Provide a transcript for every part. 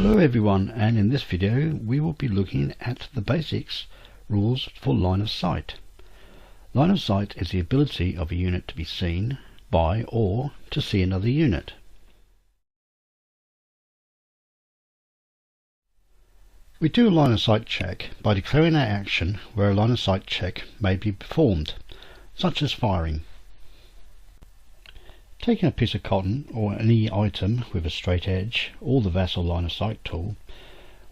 Hello everyone, and in this video we will be looking at the basics rules for line of sight. Line of sight is the ability of a unit to be seen by or to see another unit. We do a line of sight check by declaring our action where a line of sight check may be performed, such as firing. Taking a piece of cotton or any item with a straight edge or the Vassal line of sight tool,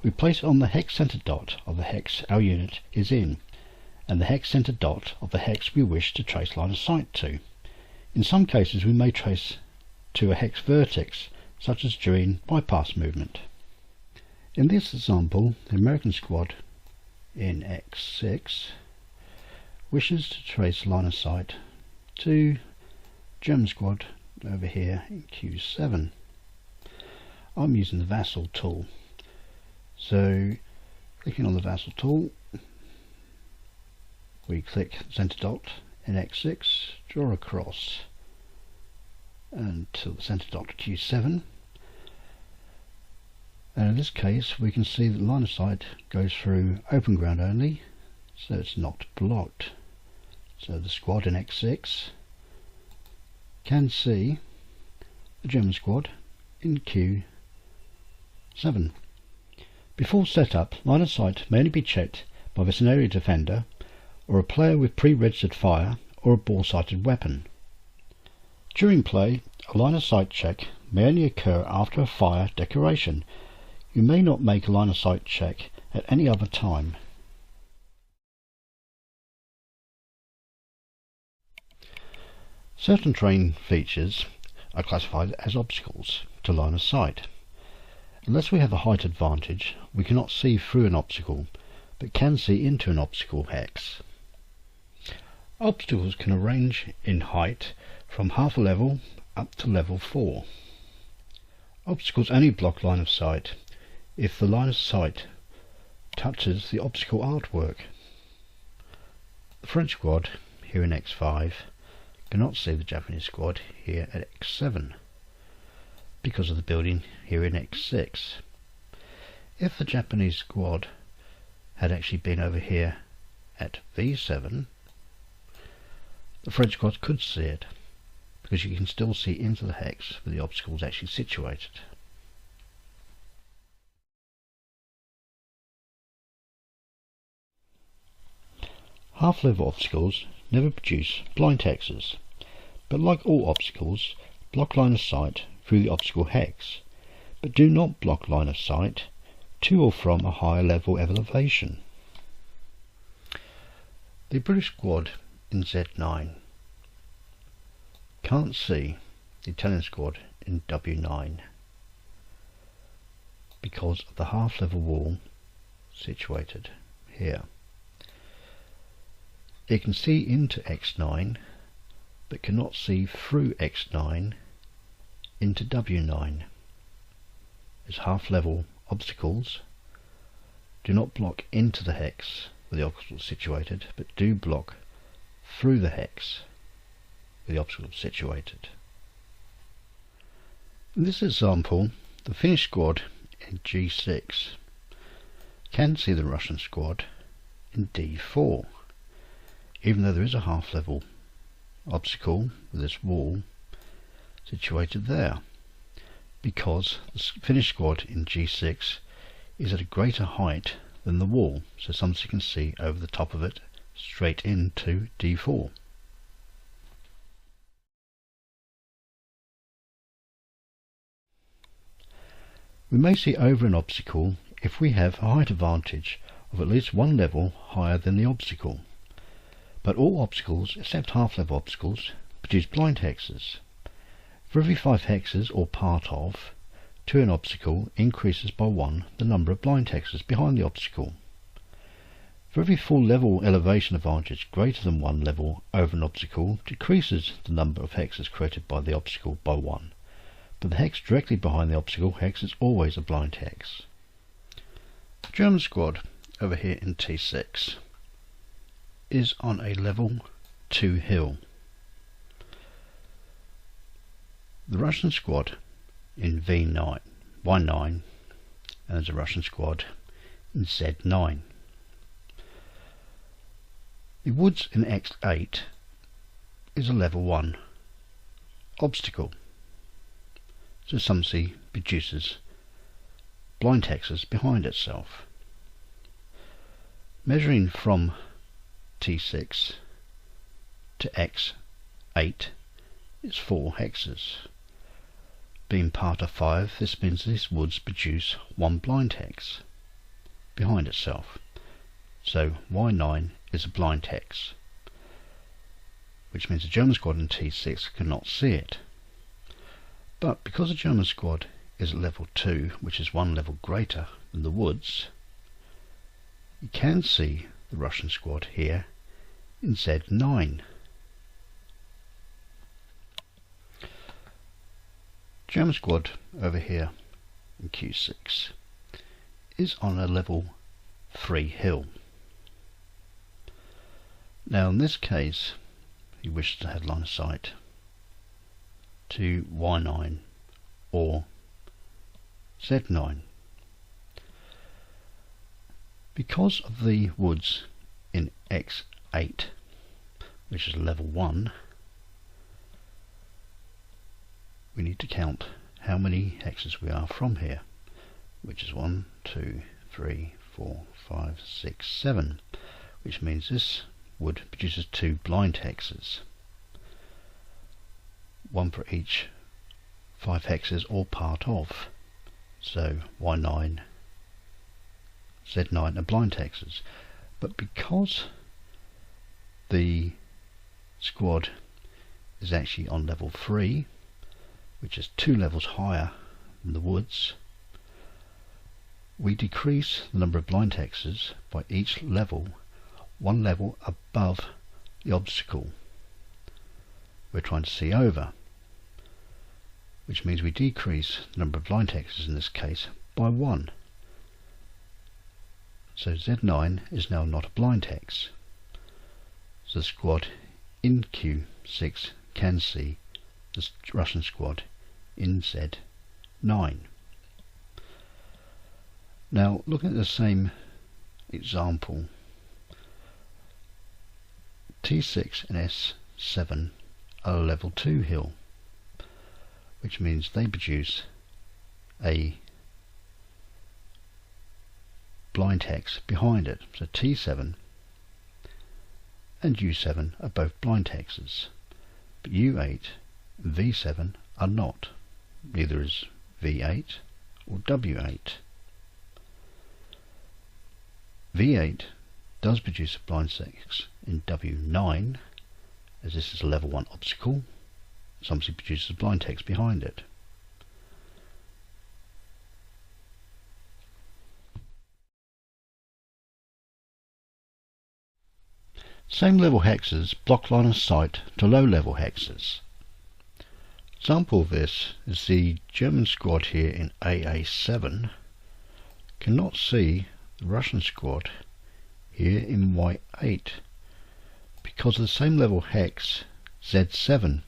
we place it on the hex center dot of the hex our unit is in and the hex center dot of the hex we wish to trace line of sight to. In some cases we may trace to a hex vertex, such as during bypass movement. In this example, the American squad in X6 wishes to trace line of sight to German squad over here in Q7. I'm using the Vassal tool, so clicking on the Vassal tool, we click center dot in X6, draw across until the center dot Q7, and in this case we can see that the line of sight goes through open ground only, so it's not blocked. So the squad in X6 can see the German squad in Q7. Before setup, line of sight may only be checked by the scenario defender or a player with pre-registered fire or a bore-sighted weapon. During play, a line of sight check may only occur after a fire declaration. You may not make a line of sight check at any other time. Certain terrain features are classified as obstacles to line of sight. Unless we have a height advantage, we cannot see through an obstacle, but can see into an obstacle hex. Obstacles can range in height from half a level up to level 4. Obstacles only block line of sight if the line of sight touches the obstacle artwork. The French squad here in X5 cannot see the Japanese squad here at X7 because of the building here in X6. If the Japanese squad had actually been over here at V7, the French squad could see it because you can still see into the hex where the obstacle is actually situated. Half-level obstacles never produce blind hexes, but like all obstacles, block line of sight through the obstacle hex, but do not block line of sight to or from a higher level elevation. The British squad in Z9 can't see the Italian squad in W9 because of the half-level wall situated here. It can see into X9 but cannot see through X9 into W9, as half-level obstacles do not block into the hex where the obstacle is situated, but do block through the hex where the obstacle is situated. In this example, the Finnish squad in G6 can see the Russian squad in D4, even though there is a half-level obstacle with this wall situated there, because the Finnish squad in G6 is at a greater height than the wall, so somebody can see over the top of it straight into D4. We may see over an obstacle if we have a height advantage of at least one level higher than the obstacle. But all obstacles, except half-level obstacles, produce blind hexes. For every 5 hexes, or part of, to an obstacle increases by 1 the number of blind hexes behind the obstacle. For every full level elevation advantage greater than 1 level over an obstacle decreases the number of hexes created by the obstacle by 1, but the hex directly behind the obstacle hex is always a blind hex. The German squad over here in T6 is on a level 2 hill. The Russian squad in Y9 and there's a Russian squad in Z9. The woods in X8 is a level 1 obstacle, so some see produces blind hexes behind itself. Measuring from T6 to X8 is 4 hexes. Being part of 5, this means these woods produce 1 blind hex behind itself. So Y9 is a blind hex, which means the German squad in T6 cannot see it. But because the German squad is at level 2, which is 1 level greater than the woods, you can see the Russian squad here in Z9. German squad over here in Q6 is on a level 3 hill. Now in this case he wishes to have line of sight to Y9 or Z9. Because of the woods in X8, which is level 1, we need to count how many hexes we are from here, which is 1, 2, 3, 4, 5, 6, 7, which means this wood produces 2 blind hexes, 1 for each 5 hexes or part of. So Y9, Z9 are blind hexes. But because the squad is actually on level 3, which is 2 levels higher than the woods, we decrease the number of blind hexes by each level 1 level above the obstacle we're trying to see over, which means we decrease the number of blind hexes in this case by 1. So Z9 is now not a blind hex. So the squad in Q6 can see the Russian squad in Z9. Now looking at the same example, T6 and S7 are a level 2 hill, which means they produce a blind hex behind it. So T7 and U7 are both blind hexes, but U8 and V7 are not. Neither is V8 or W8. V8 does produce a blind hex in W9, as this is a level 1 obstacle. It obviously produces a blind hex behind it. Same level hexes block line of sight to low level hexes. Example of this is the German squad here in AA7 cannot see the Russian squad here in Y8 because of the same level hex Z7,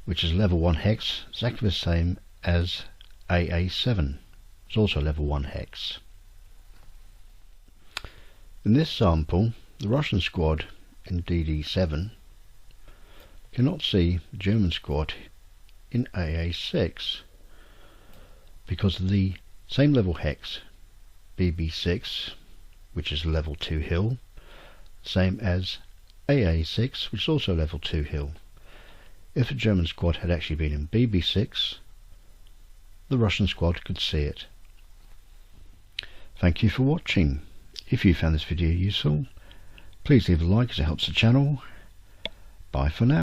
which is level 1 hex, exactly the same as AA7. It's also level 1 hex. In this sample, the Russian squad in DD7 cannot see the German squad in AA6 because of the same level hex BB6, which is a level 2 hill, same as AA6, which is also a level 2 hill. If the German squad had actually been in BB6, the Russian squad could see it. Thank you for watching. If you found this video useful, please leave a like as it helps the channel. Bye for now.